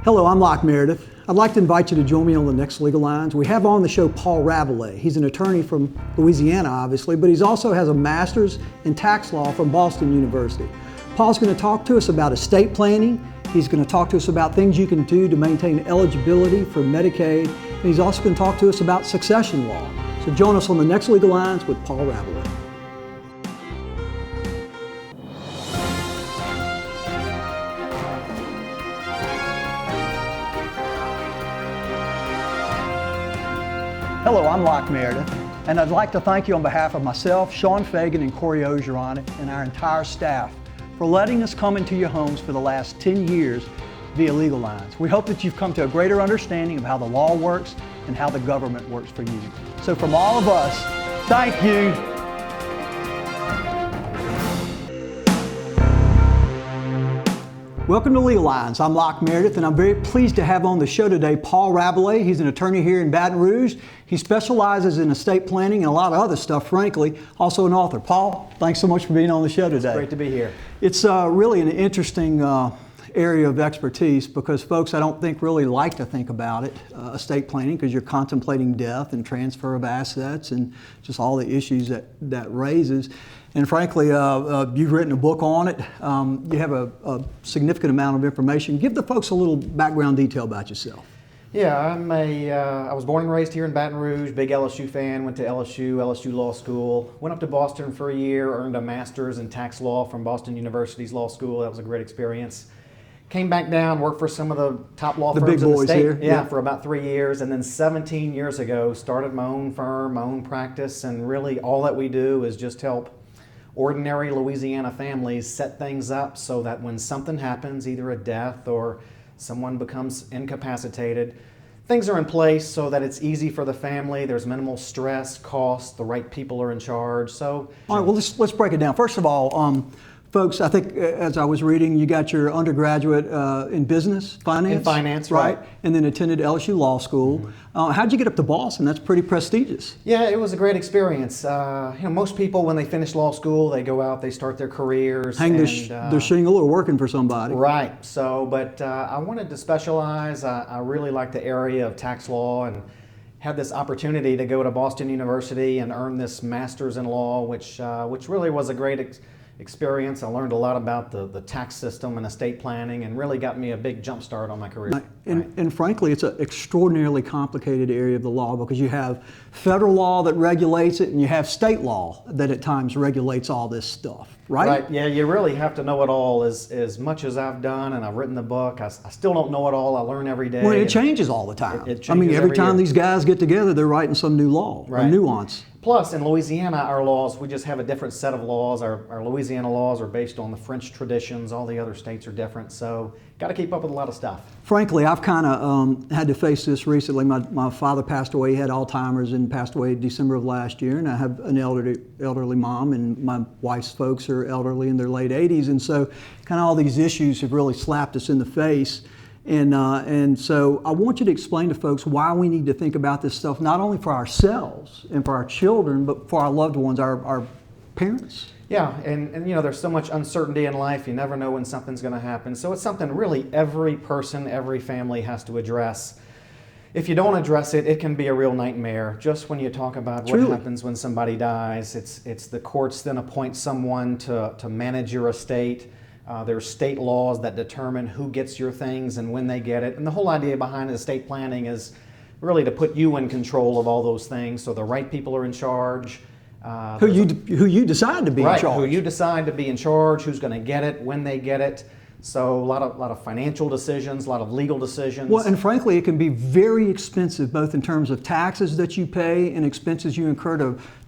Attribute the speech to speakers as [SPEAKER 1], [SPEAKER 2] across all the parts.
[SPEAKER 1] Hello, I'm Locke Meredith. I'd like to invite you to join me on the next Legal Lines. We have on the show Paul Rabalais. He's an attorney from Louisiana, obviously, but he also has a master's in tax law from Boston University. Paul's going to talk to us about estate planning. He's going to talk to us about things you can do to maintain eligibility for Medicaid. And he's also going to talk to us about succession law. So join us on the next Legal Lines with Paul Rabalais. Hello, I'm Locke Meredith, and I'd like to thank you on behalf of myself, Sean Fagan, and Corey Ogeron, and our entire staff for letting us come into your homes for the last 10 years via Legal Lines. We hope that you've come to a greater understanding of how the law works and how the government works for you. So from all of us, thank you. Welcome to Legal Lines. I'm Locke Meredith, and I'm very pleased to have on the show today Paul Rabalais. He's an attorney here in Baton Rouge. He specializes in estate planning and a lot of other stuff, frankly. Also an author. Paul, thanks so much for being on the show today.
[SPEAKER 2] It's great to be here.
[SPEAKER 1] It's really an interesting area of expertise because folks, I don't think really like to think about it, estate planning, because you're contemplating death and transfer of assets and just all the issues that raises. And frankly, you've written a book on it. You have a significant amount of information. Give the folks a little background detail about yourself.
[SPEAKER 2] Yeah, I was born and raised here in Baton Rouge, big LSU fan, went to LSU Law School, went up to Boston for a year, earned a master's in tax law from Boston University's law school. That was a great experience. Came back down, worked for some of the top law firms in the state.
[SPEAKER 1] Here.
[SPEAKER 2] Yeah, for about 3 years, and then 17 years ago, started my own firm, my own practice, and really all that we do is just help ordinary Louisiana families set things up so that when something happens, either a death or someone becomes incapacitated, things are in place so that it's easy for the family, there's minimal stress, cost, the right people are in charge. So,
[SPEAKER 1] all right, well, let's break it down. First of all, folks, I think as I was reading, you got your undergraduate in business, finance?
[SPEAKER 2] In finance, right.
[SPEAKER 1] And then attended LSU Law School. Mm-hmm. How'd you get up to Boston? That's pretty prestigious.
[SPEAKER 2] Yeah, it was a great experience. Most people, when they finish law school, they go out, they start their careers.
[SPEAKER 1] Hang their shingle or working for somebody.
[SPEAKER 2] Right. So, but I wanted to specialize. I really liked the area of tax law and had this opportunity to go to Boston University and earn this master's in law, which really was a great experience. I learned a lot about the tax system and estate planning and really got me a big jump start on my career.
[SPEAKER 1] And frankly, it's an extraordinarily complicated area of the law because you have federal law that regulates it and you have state law that at times regulates all this stuff, right?
[SPEAKER 2] Right, yeah, you really have to know it all. As much as I've done and I've written the book, I still don't know it all. I learn every day.
[SPEAKER 1] Well, it changes all the time.
[SPEAKER 2] It changes
[SPEAKER 1] every time
[SPEAKER 2] year.
[SPEAKER 1] These guys get together, they're writing some new law,
[SPEAKER 2] right.
[SPEAKER 1] Or nuance.
[SPEAKER 2] Plus, in Louisiana, our laws, we just have a different set of laws. Our Louisiana laws are based on the French traditions. All the other states are different, so got to keep up with a lot of stuff.
[SPEAKER 1] Frankly, I've kind of had to face this recently. My father passed away. He had Alzheimer's and passed away in December of last year, and I have an elderly mom, and my wife's folks are elderly in their late 80s, and so kind of all these issues have really slapped us in the face. And so I want you to explain to folks why we need to think about this stuff, not only for ourselves and for our children, but for our loved ones, our parents.
[SPEAKER 2] Yeah, and there's so much uncertainty in life. You never know when something's going to happen. So it's something really every person, every family has to address. If you don't address it, it can be a real nightmare. Just when you talk about what happens when somebody dies, it's the courts then appoint someone to manage your estate. There's state laws that determine who gets your things and when they get it. And the whole idea behind estate planning is really to put you in control of all those things so the right people are in charge.
[SPEAKER 1] Who you decide to be in charge.
[SPEAKER 2] Who you decide to be in charge, who's going to get it, when they get it. So a lot of financial decisions, a lot of legal decisions.
[SPEAKER 1] Well, and frankly, it can be very expensive, both in terms of taxes that you pay and expenses you incur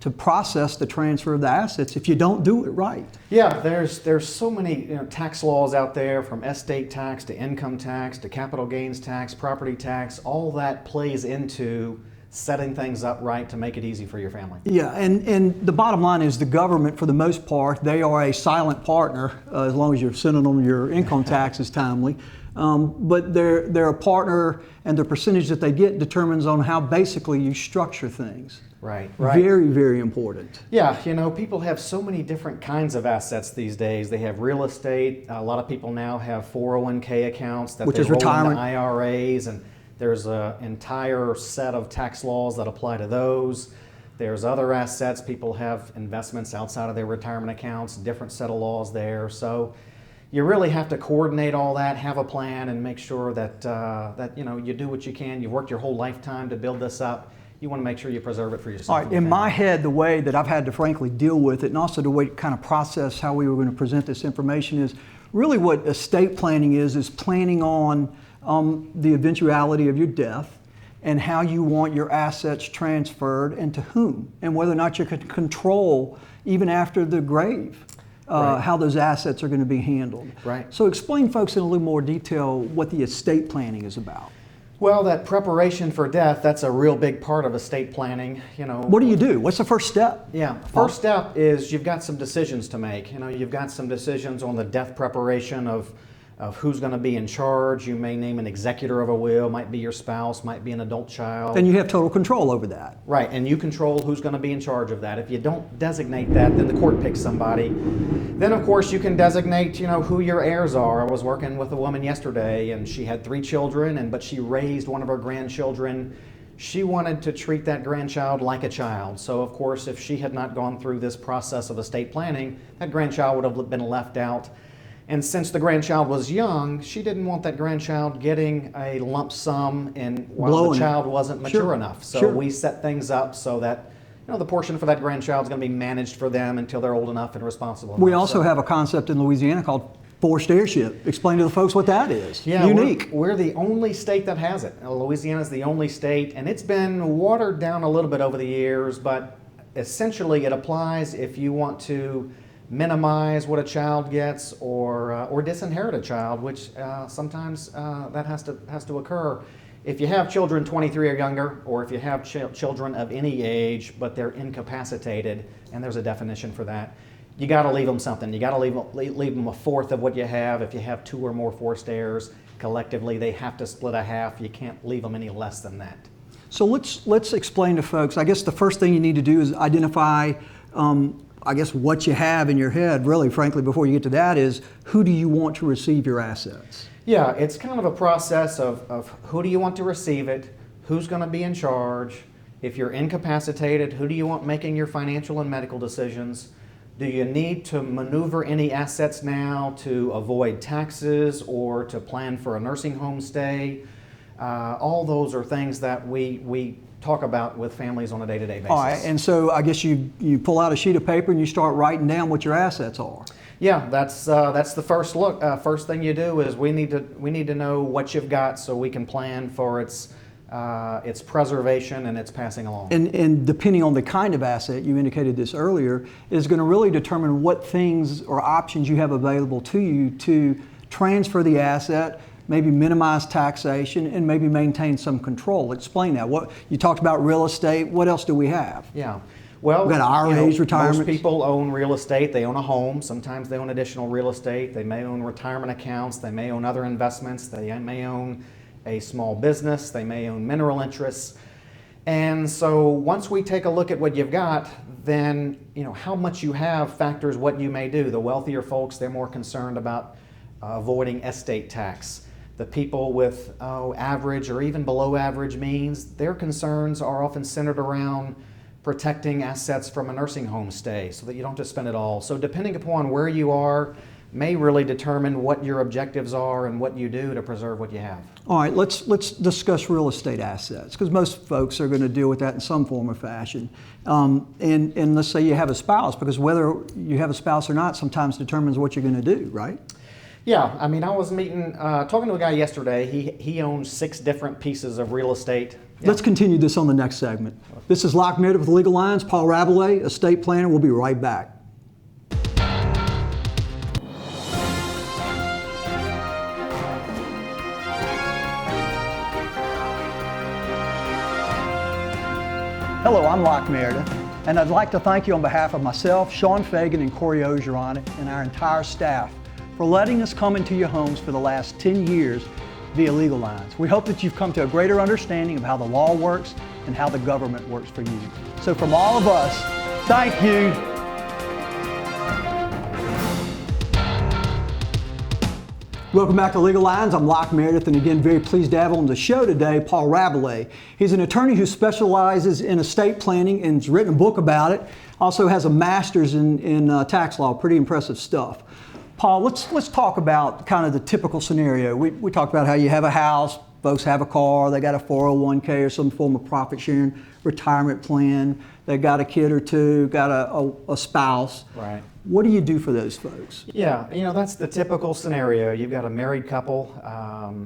[SPEAKER 1] to process the transfer of the assets if you don't do it right.
[SPEAKER 2] Yeah, there's so many tax laws out there, from estate tax to income tax to capital gains tax, property tax. All that plays into setting things up right to make it easy for your family.
[SPEAKER 1] Yeah, and the bottom line is the government, for the most part, they are a silent partner as long as you're sending them your income taxes timely. But they're a partner, and the percentage that they get determines on how basically you structure things.
[SPEAKER 2] Right, right.
[SPEAKER 1] Very, very important.
[SPEAKER 2] Yeah, people have so many different kinds of assets these days. They have real estate. A lot of people now have 401k accounts that
[SPEAKER 1] Which
[SPEAKER 2] they
[SPEAKER 1] is
[SPEAKER 2] roll
[SPEAKER 1] retirement.
[SPEAKER 2] into IRAs, and there's an entire set of tax laws that apply to those. There's other assets. People have investments outside of their retirement accounts, different set of laws there. So you really have to coordinate all that, have a plan, and make sure that you do what you can. You've worked your whole lifetime to build this up. You want to make sure you preserve it for yourself.
[SPEAKER 1] All right, in my head, the way that I've had to frankly deal with it, and also the way to kind of process how we were going to present this information, is really what estate planning is planning on the eventuality of your death and how you want your assets transferred and to whom, and whether or not you can control, even after the grave,
[SPEAKER 2] Right.
[SPEAKER 1] how those assets are going to be handled.
[SPEAKER 2] Right.
[SPEAKER 1] So explain folks in a little more detail what the estate planning is about.
[SPEAKER 2] Well, that preparation for death, that's a real big part of estate planning.
[SPEAKER 1] What do you do? What's the first step?
[SPEAKER 2] Yeah, first step is you've got some decisions to make. You've got some decisions on the death preparation of who's going to be in charge. You may name an executor of a will, might be your spouse, might be an adult child.
[SPEAKER 1] And you have total control over that.
[SPEAKER 2] Right, and you control who's going to be in charge of that. If you don't designate that, then the court picks somebody. Then, of course, you can designate, who your heirs are. I was working with a woman yesterday, and she had 3 children, but she raised one of her grandchildren. She wanted to treat that grandchild like a child. So, of course, if she had not gone through this process of estate planning, that grandchild would have been left out. And since the grandchild was young, she didn't want that grandchild getting a lump sum while the child wasn't mature enough. So we set things up so that the portion for that grandchild is going to be managed for them until they're old enough and responsible enough.
[SPEAKER 1] We also have a concept in Louisiana called forced heirship. Explain to the folks what that is.
[SPEAKER 2] Yeah,
[SPEAKER 1] unique.
[SPEAKER 2] We're the only state that has it. Louisiana is the only state, and it's been watered down a little bit over the years, but essentially it applies if you want to minimize what a child gets or disinherit a child, which sometimes that has to occur. If you have children 23 or younger, or if you have children of any age but they're incapacitated, and there's a definition for that, you got to leave them something. You got to leave them a fourth of what you have. If you have 2 or more forced heirs, collectively they have to split a half. You can't leave them any less than that.
[SPEAKER 1] So let's explain to folks. I guess the first thing you need to do is identify what you have in your head, really, frankly, before you get to that, is who do you want to receive your assets?
[SPEAKER 2] Yeah, it's kind of a process of who do you want to receive it, who's going to be in charge. If you're incapacitated, who do you want making your financial and medical decisions? Do you need to maneuver any assets now to avoid taxes or to plan for a nursing home stay? All those are things that we talk about with families on a day-to-day basis.
[SPEAKER 1] All right, and so I guess you pull out a sheet of paper and you start writing down what your assets are.
[SPEAKER 2] Yeah, that's the first look. First thing you do is we need to know what you've got so we can plan for its preservation and its passing along.
[SPEAKER 1] And depending on the kind of asset, you indicated this earlier, is going to really determine what things or options you have available to you to transfer the asset, maybe minimize taxation, and maybe maintain some control. Explain that. What you talked about real estate. What else do we have?
[SPEAKER 2] Yeah. Well,
[SPEAKER 1] we've got IRAs, retirement.
[SPEAKER 2] Most people own real estate. They own a home. Sometimes they own additional real estate. They may own retirement accounts. They may own other investments. They may own a small business. They may own mineral interests. And so once we take a look at what you've got, then how much you have factors what you may do. The wealthier folks, they're more concerned about avoiding estate tax. The people with average or even below average means, their concerns are often centered around protecting assets from a nursing home stay so that you don't have to spend it all. So depending upon where you are may really determine what your objectives are and what you do to preserve what you have.
[SPEAKER 1] All right, let's discuss real estate assets, because most folks are going to deal with that in some form or fashion. And let's say you have a spouse, because whether you have a spouse or not sometimes determines what you're going to do, right?
[SPEAKER 2] Yeah, I mean, I was talking to a guy yesterday. He owns 6 different pieces of real estate. Yeah.
[SPEAKER 1] Let's continue this on the next segment. This is Locke Meredith with Legal Lines. Paul Rabalais, estate planner. We'll be right back. Hello, I'm Locke Meredith, and I'd like to thank you on behalf of myself, Sean Fagan, and Corey Ogeron, and our entire staff for letting us come into your homes for the last 10 years via Legal Lines. We hope that you've come to a greater understanding of how the law works and how the government works for you. So from all of us, thank you. Welcome back to Legal Lines. I'm Locke Meredith, and again, very pleased to have on the show today Paul Rabalais. He's an attorney who specializes in estate planning and has written a book about it. Also has a master's in tax law. Pretty impressive stuff. Paul, let's talk about kind of the typical scenario. We talked about how you have a house, folks have a car, they got a 401k or some form of profit sharing retirement plan, they got a kid or two, got a spouse.
[SPEAKER 2] Right.
[SPEAKER 1] What do you do for those folks?
[SPEAKER 2] Yeah, that's the typical scenario. You've got a married couple,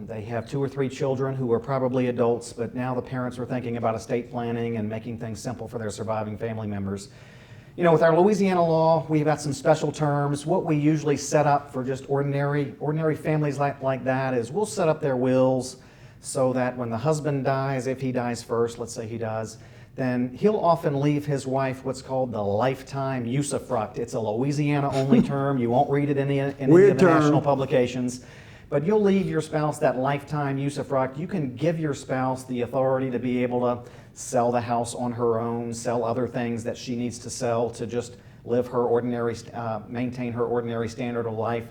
[SPEAKER 2] they have 2 or 3 children who are probably adults, but now the parents are thinking about estate planning and making things simple for their surviving family members. With our Louisiana law, we've got some special terms. What we usually set up for just ordinary families like that is we'll set up their wills so that when the husband dies, if he dies first, let's say he does, then he'll often leave his wife what's called the lifetime usufruct. It's a Louisiana-only term. You won't read it in any of the national publications. But you'll leave your spouse that lifetime usufruct. You can give your spouse the authority to be able to sell the house on her own, sell other things that she needs to sell to just live her maintain her ordinary standard of life.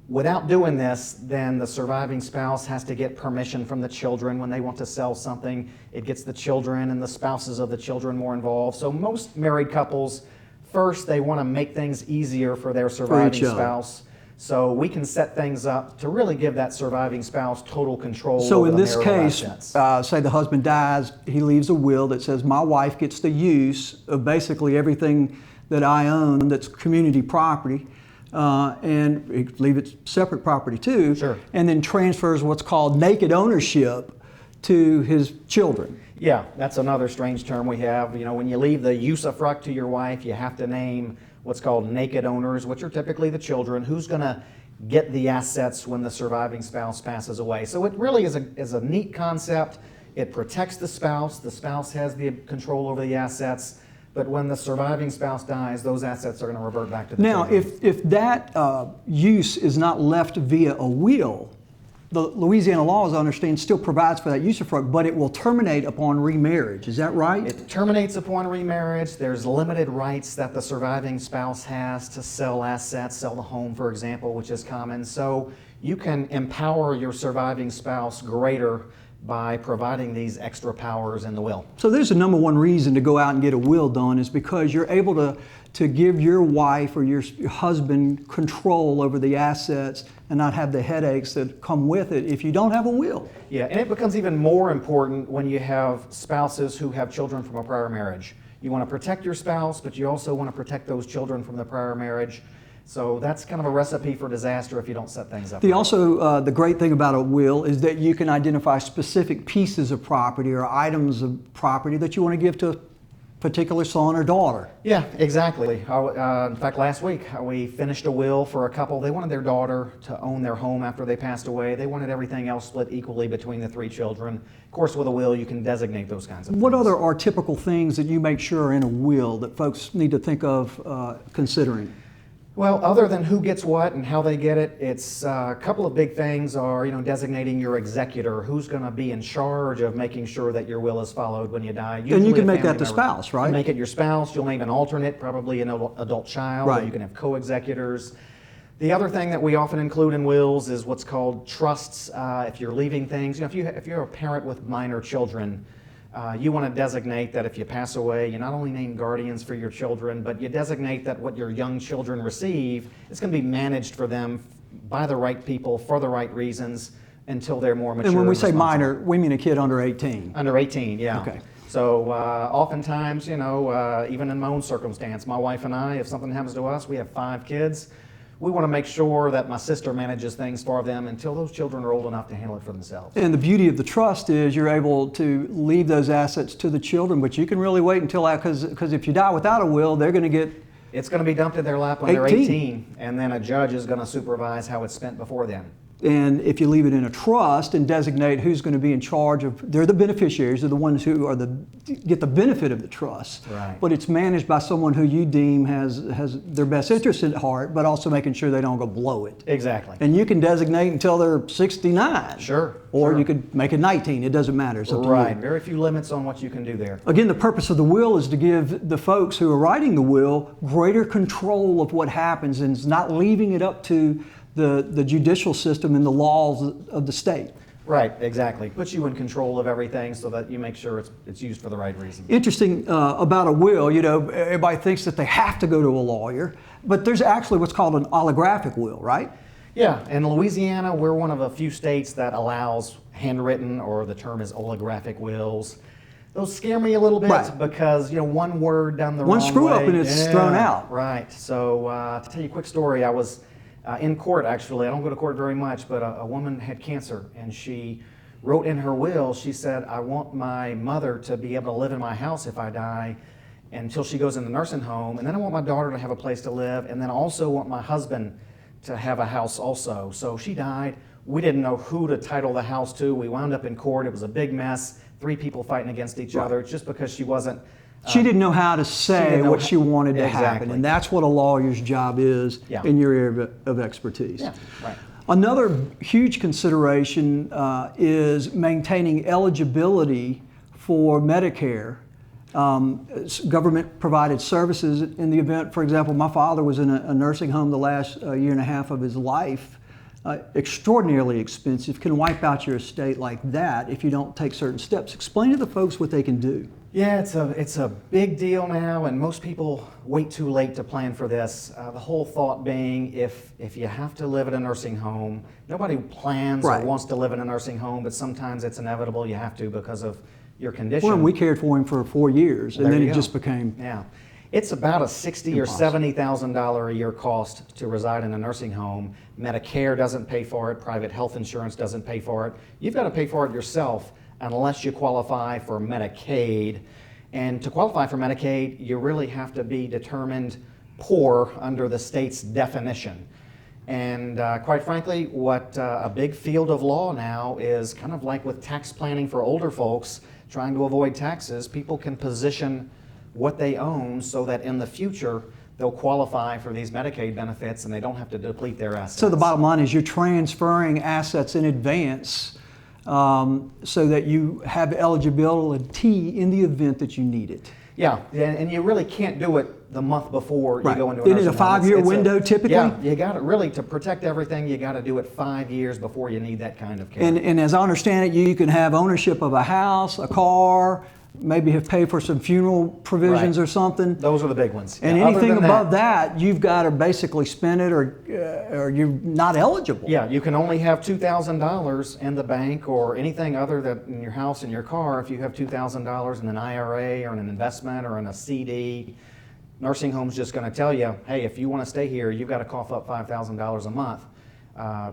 [SPEAKER 2] Without doing this, then the surviving spouse has to get permission from the children when they want to sell something. It gets the children and the spouses of the children more involved. So most married couples, first they want to make things easier for their surviving spouse. So we can set things up to really give that surviving spouse total control over the marital assets. So in this case,
[SPEAKER 1] say the husband dies, he leaves a will that says my wife gets the use of basically everything that I own that's community property. And leave it separate property too,
[SPEAKER 2] sure.
[SPEAKER 1] And then transfers what's called naked ownership to his children.
[SPEAKER 2] Yeah, that's another strange term we have. When you leave the usufruct to your wife, you have to name what's called naked owners, which are typically the children. Who's going to get the assets when the surviving spouse passes away? So it really is a neat concept. It protects the spouse. The spouse has the control over the assets. But when the surviving spouse dies, those assets are going to revert back to the children.
[SPEAKER 1] Now, if that use is not left via a will, the Louisiana law, as I understand, still provides for that usufruct, but it will terminate upon remarriage. Is that right?
[SPEAKER 2] It terminates upon remarriage. There's limited rights that the surviving spouse has to sell assets, sell the home, for example, which is common. So you can empower your surviving spouse greater by providing these extra powers in the will.
[SPEAKER 1] So there's the number one reason to go out and get a will done is because you're able to give your wife or your husband control over the assets and not have the headaches that come with it if you don't have a will.
[SPEAKER 2] Yeah, and it becomes even more important when you have spouses who have children from a prior marriage. You want to protect your spouse, but you also want to protect those children from the prior marriage. So that's kind of a recipe for disaster if you don't set things up.
[SPEAKER 1] The great thing about a will is that you can identify specific pieces of property or items of property that you want to give to a particular son or daughter.
[SPEAKER 2] Yeah, exactly. In fact, last week we finished a will for a couple. They wanted their daughter to own their home after they passed away. They wanted everything else split equally between the 3 children. Of course, with a will, you can designate those kinds of things.
[SPEAKER 1] What other are typical things that you make sure are in a will that folks need to think of considering?
[SPEAKER 2] Well, other than who gets what and how they get it, it's a couple of big things are, designating your executor, who's going to be in charge of making sure that your will is followed when you die.
[SPEAKER 1] And you can make that the spouse, right?
[SPEAKER 2] You make it your spouse. You'll name an alternate, probably an adult child.
[SPEAKER 1] Right.
[SPEAKER 2] Or you can have co-executors. The other thing that we often include in wills is what's called trusts. If you're leaving things, if you're a parent with minor children, you want to designate that if you pass away, you not only name guardians for your children, but you designate that what your young children receive is going to be managed for them by the right people for the right reasons until they're more mature.
[SPEAKER 1] And when we say minor, we mean a kid under 18.
[SPEAKER 2] Under 18, yeah.
[SPEAKER 1] Okay.
[SPEAKER 2] So oftentimes, even in my own circumstance, my wife and I, if something happens to us, we have 5 kids. We want to make sure that my sister manages things for them until those children are old enough to handle it for themselves.
[SPEAKER 1] And the beauty of the trust is you're able to leave those assets to the children, but you can really wait until because if you die without a will, they're going to get
[SPEAKER 2] It's going to be dumped in their lap when they're 18, and then a judge is going to supervise how it's spent before then.
[SPEAKER 1] And if you leave it in a trust and designate who's going to be in charge of, they're the beneficiaries, they're the ones who are get the benefit of the trust.
[SPEAKER 2] Right.
[SPEAKER 1] But it's managed by someone who you deem has their best interest at heart, but also making sure they don't go blow it.
[SPEAKER 2] Exactly.
[SPEAKER 1] And you can designate until they're 69.
[SPEAKER 2] Sure.
[SPEAKER 1] Or
[SPEAKER 2] sure.
[SPEAKER 1] you could make it 19. It doesn't matter. It's up to
[SPEAKER 2] Right.
[SPEAKER 1] you.
[SPEAKER 2] Very few limits on what you can do there.
[SPEAKER 1] Again, the purpose of the will is to give the folks who are writing the will greater control of what happens, and it's not leaving it up to the judicial system and the laws of the state.
[SPEAKER 2] Right, exactly. Puts you in control of everything so that you make sure it's used for the right reason.
[SPEAKER 1] Interesting about a will, you know, everybody thinks that they have to go to a lawyer, but there's actually what's called an holographic will, right?
[SPEAKER 2] Yeah, in Louisiana, we're one of a few states that allows handwritten, or the term is holographic wills. Those scare me a little bit
[SPEAKER 1] Right.
[SPEAKER 2] because, you know, one word down the
[SPEAKER 1] One
[SPEAKER 2] wrong
[SPEAKER 1] screw
[SPEAKER 2] way.
[SPEAKER 1] up and it's thrown out.
[SPEAKER 2] Right. So to tell you a quick story, I was in court, actually. I don't go to court very much, but a woman had cancer, and she wrote in her will, she said, I want my mother to be able to live in my house if I die until she goes in the nursing home, and then I want my daughter to have a place to live, and then I also want my husband to have a house also. So she died. We didn't know who to title the house to. We wound up in court. It was a big mess. 3 people fighting against each other just because she wasn't.
[SPEAKER 1] She didn't know how to say what she wanted to happen,
[SPEAKER 2] Exactly.
[SPEAKER 1] and that's what a lawyer's job is
[SPEAKER 2] Yeah.
[SPEAKER 1] in your area of expertise.
[SPEAKER 2] Yeah, right.
[SPEAKER 1] Another huge consideration is maintaining eligibility for Medicare. Government-provided services in the event, for example, my father was in a nursing home the last year and a half of his life. Extraordinarily expensive, can wipe out your estate like that if you don't take certain steps. Explain to the folks what they can do.
[SPEAKER 2] Yeah, it's a big deal now, and most people wait too late to plan for this. The whole thought being, if you have to live at a nursing home, nobody plans
[SPEAKER 1] Right.
[SPEAKER 2] or wants to live in a nursing home, but sometimes it's inevitable. You have to because of your condition.
[SPEAKER 1] Well, and we cared for him for 4 years, and
[SPEAKER 2] There
[SPEAKER 1] then
[SPEAKER 2] you
[SPEAKER 1] it
[SPEAKER 2] go.
[SPEAKER 1] just became
[SPEAKER 2] Yeah. It's about a $60,000 or $70,000 a year cost to reside in a nursing home. Medicare doesn't pay for it. Private health insurance doesn't pay for it. You've got to pay for it yourself unless you qualify for Medicaid. And to qualify for Medicaid, you really have to be determined poor under the state's definition. And quite frankly, what a big field of law now is kind of like with tax planning for older folks, trying to avoid taxes, people can position what they own so that in the future they'll qualify for these Medicaid benefits and they don't have to deplete their assets.
[SPEAKER 1] So the bottom line is you're transferring assets in advance so that you have eligibility in the event that you need it.
[SPEAKER 2] Yeah, and you really can't do it the month before
[SPEAKER 1] Right.
[SPEAKER 2] you go into a
[SPEAKER 1] Isn't
[SPEAKER 2] nursing
[SPEAKER 1] it a
[SPEAKER 2] home.
[SPEAKER 1] 5-year
[SPEAKER 2] It's
[SPEAKER 1] window typically?
[SPEAKER 2] Yeah, you got to really, to protect everything, you got to do it 5 years before you need that kind of care.
[SPEAKER 1] And as I understand it, you can have ownership of a house, a car, maybe have paid for some funeral provisions
[SPEAKER 2] Right.
[SPEAKER 1] or something.
[SPEAKER 2] Those are the big ones.
[SPEAKER 1] And
[SPEAKER 2] Yeah, other
[SPEAKER 1] anything
[SPEAKER 2] than
[SPEAKER 1] above that, you've got to basically spend it or you're not eligible.
[SPEAKER 2] Yeah, you can only have $2,000 in the bank or anything other than in your house and your car. If you have $2,000 in an IRA or in an investment or in a CD, nursing home's just going to tell you, hey, if you want to stay here, you've got to cough up $5,000 a month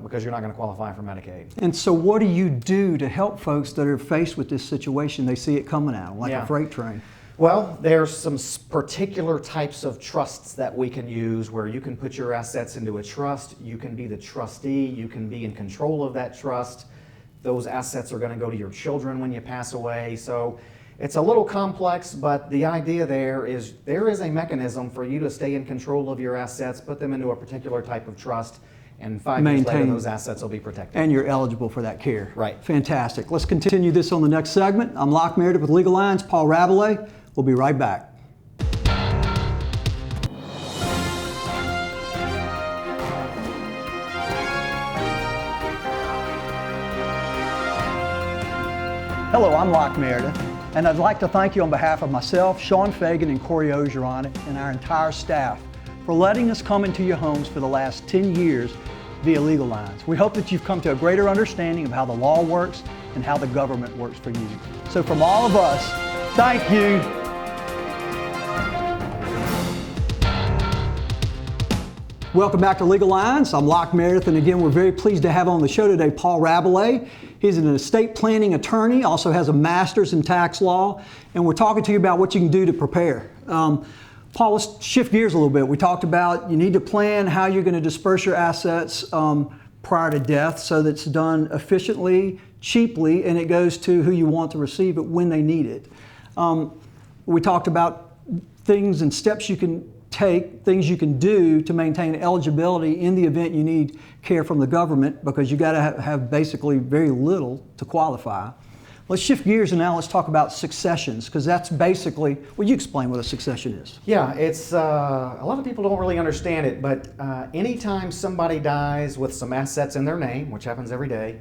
[SPEAKER 2] because you're not going to qualify for Medicaid.
[SPEAKER 1] And so what do you do to help folks that are faced with this situation? They see it coming at them like
[SPEAKER 2] Yeah.
[SPEAKER 1] a freight train.
[SPEAKER 2] Well, there's some particular types of trusts that we can use where you can put your assets into a trust, you can be the trustee, you can be in control of that trust. Those assets are going to go to your children when you pass away. So it's a little complex, but the idea there is a mechanism for you to stay in control of your assets, put them into a particular type of trust, and 5 years later those assets will be protected.
[SPEAKER 1] And you're eligible for that care.
[SPEAKER 2] Right.
[SPEAKER 1] Fantastic. Let's continue this on the next segment. I'm Locke Meredith with Legal Lines, Paul Rabalais. We'll be right back. Hello, I'm Locke Meredith, and I'd like to thank you on behalf of myself, Sean Fagan, and Corey Ogeron, and our entire staff for letting us come into your homes for the last 10 years via Legal Lines. We hope that you've come to a greater understanding of how the law works and how the government works for you. So from all of us, thank you. Welcome back to Legal Lines. I'm Locke Meredith, and again, we're very pleased to have on the show today Paul Rabalais. He's an estate planning attorney, also has a master's in tax law, and we're talking to you about what you can do to prepare. Paul, let's shift gears a little bit. We talked about you need to plan how you're going to disperse your assets. prior to death so that it's done efficiently, cheaply, and it goes to who you want to receive it when they need it. We talked about things and steps you can take, things you can do to maintain eligibility in the event you need care from the government, because you got to have basically very little to qualify. Let's shift gears and now let's talk about successions, because that's basically, well, you explain what a succession is.
[SPEAKER 2] Yeah, it's a lot of people don't really understand it, but anytime somebody dies with some assets in their name, which happens every day,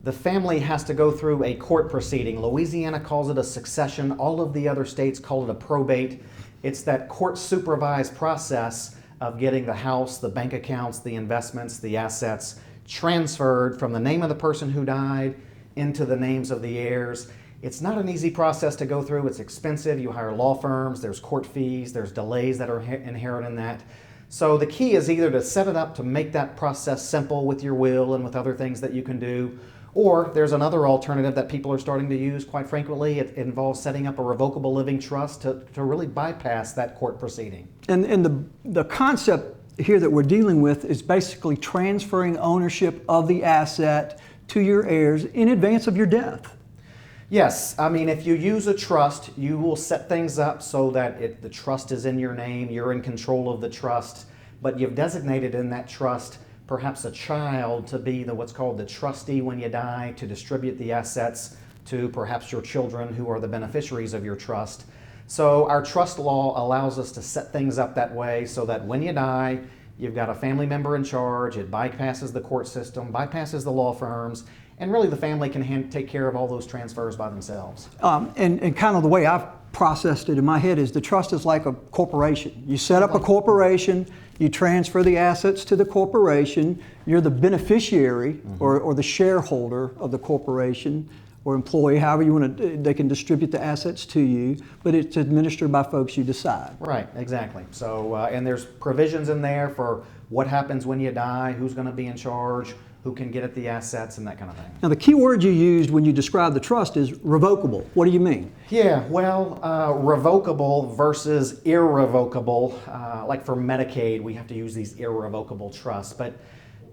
[SPEAKER 2] the family has to go through a court proceeding. Louisiana calls it a succession. All of the other states call it a probate. It's that court-supervised process of getting the house, the bank accounts, the investments, the assets transferred from the name of the person who died into the names of the heirs. It's not an easy process to go through. It's expensive. You hire law firms. There's court fees. There's delays that are inherent in that. So the key is either to set it up to make that process simple with your will and with other things that you can do, or there's another alternative that people are starting to use quite frequently. It involves setting up a revocable living trust to really bypass that court proceeding.
[SPEAKER 1] And the concept here that we're dealing with is basically transferring ownership of the asset to your heirs in advance of your death.
[SPEAKER 2] Yes, I mean, if you use a trust, you will set things up so that the trust is in your name, you're in control of the trust, but you've designated in that trust perhaps a child to be what's called the trustee when you die, to distribute the assets to perhaps your children who are the beneficiaries of your trust. So our trust law allows us to set things up that way so that when you die, you've got a family member in charge. It bypasses the court system, bypasses the law firms, and really the family can take care of all those transfers by themselves.
[SPEAKER 1] And kind of the way I've processed it in my head is the trust is like a corporation. You set up a corporation, you transfer the assets to the corporation, you're the beneficiary or the shareholder of the corporation or employee, however you want to, they can distribute the assets to you, but it's administered by folks you decide.
[SPEAKER 2] Right, exactly. So, and there's provisions in there for what happens when you die, who's going to be in charge, who can get at the assets, and that kind of thing.
[SPEAKER 1] Now, the key word you used when you described the trust is revocable. What do you mean?
[SPEAKER 2] Yeah, well, revocable versus irrevocable. Like for Medicaid, we have to use these irrevocable trusts, but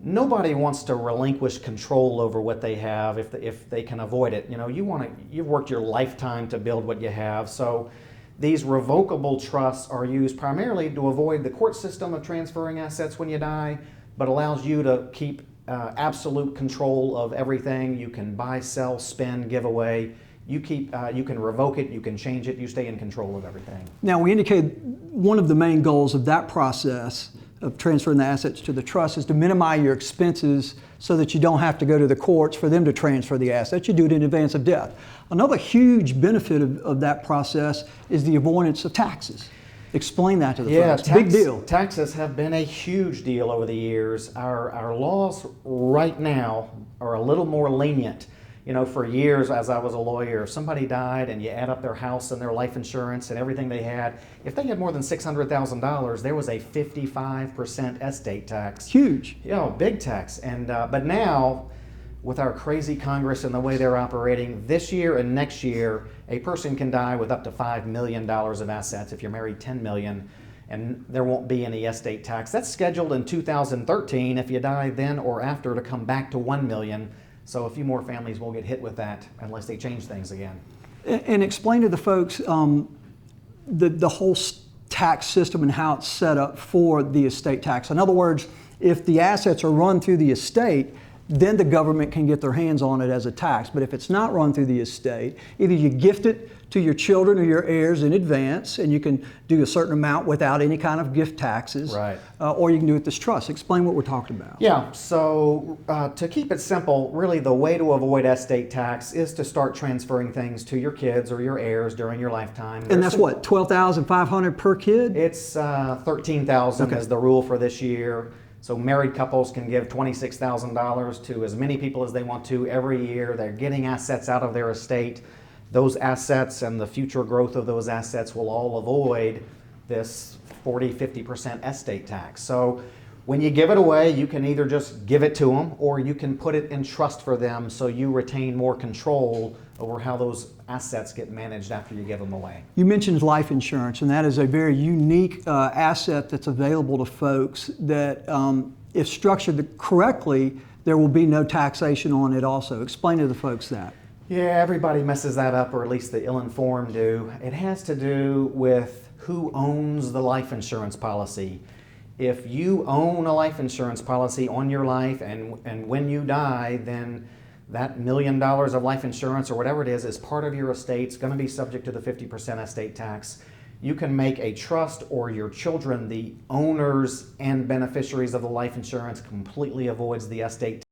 [SPEAKER 2] nobody wants to relinquish control over what they have if they can avoid it. You know, you've worked your lifetime to build what you have, so these revocable trusts are used primarily to avoid the court system of transferring assets when you die, but allows you to keep absolute control of everything. You can buy, sell, spend, give away. You can revoke it, you can change it, you stay in control of everything.
[SPEAKER 1] Now, we indicated one of the main goals of that process of transferring the assets to the trust is to minimize your expenses so that you don't have to go to the courts for them to transfer the assets. You do it in advance of death. Another huge benefit of that process is the avoidance of taxes. Explain that to the folks. Big deal.
[SPEAKER 2] Taxes have been a huge deal over the years. Our laws right now are a little more lenient. You know, for years as I was a lawyer, if somebody died and you add up their house and their life insurance and everything they had, if they had more than $600,000, there was a 55% estate tax.
[SPEAKER 1] Huge.
[SPEAKER 2] You know, big tax. And but now, with our crazy Congress and the way they're operating, this year and next year, a person can die with up to $5 million of assets. If you're married, $10 million, and there won't be any estate tax. That's scheduled in 2013 if you die then or after to come back to $1 million. So a few more families will get hit with that unless they change things again.
[SPEAKER 1] And explain to the folks the whole tax system and how it's set up for the estate tax. In other words, if the assets are run through the estate, then the government can get their hands on it as a tax. But if it's not run through the estate, either you gift it to your children or your heirs in advance, and you can do a certain amount without any kind of gift taxes,
[SPEAKER 2] right.
[SPEAKER 1] Or you can do it this trust. Explain what we're talking about.
[SPEAKER 2] Yeah, so to keep it simple, really the way to avoid estate tax is to start transferring things to your kids or your heirs during your lifetime.
[SPEAKER 1] And that's what, $12,500 per kid?
[SPEAKER 2] It's $13,000 is the rule for this year. So married couples can give $26,000 to as many people as they want to every year. They're getting assets out of their estate. Those assets and the future growth of those assets will all avoid this 40-50% estate tax. So when you give it away, you can either just give it to them or you can put it in trust for them so you retain more control over how those assets get managed after you give them away.
[SPEAKER 1] You mentioned life insurance, and that is a very unique asset that's available to folks that, if structured correctly, there will be no taxation on it also. Explain to the folks that.
[SPEAKER 2] Yeah, everybody messes that up, or at least the ill-informed do. It has to do with who owns the life insurance policy. If you own a life insurance policy on your life and when you die, then that $1 million of life insurance or whatever it is part of your estate. It's going to be subject to the 50% estate tax. You can make a trust or your children the owners and beneficiaries of the life insurance, completely avoids the estate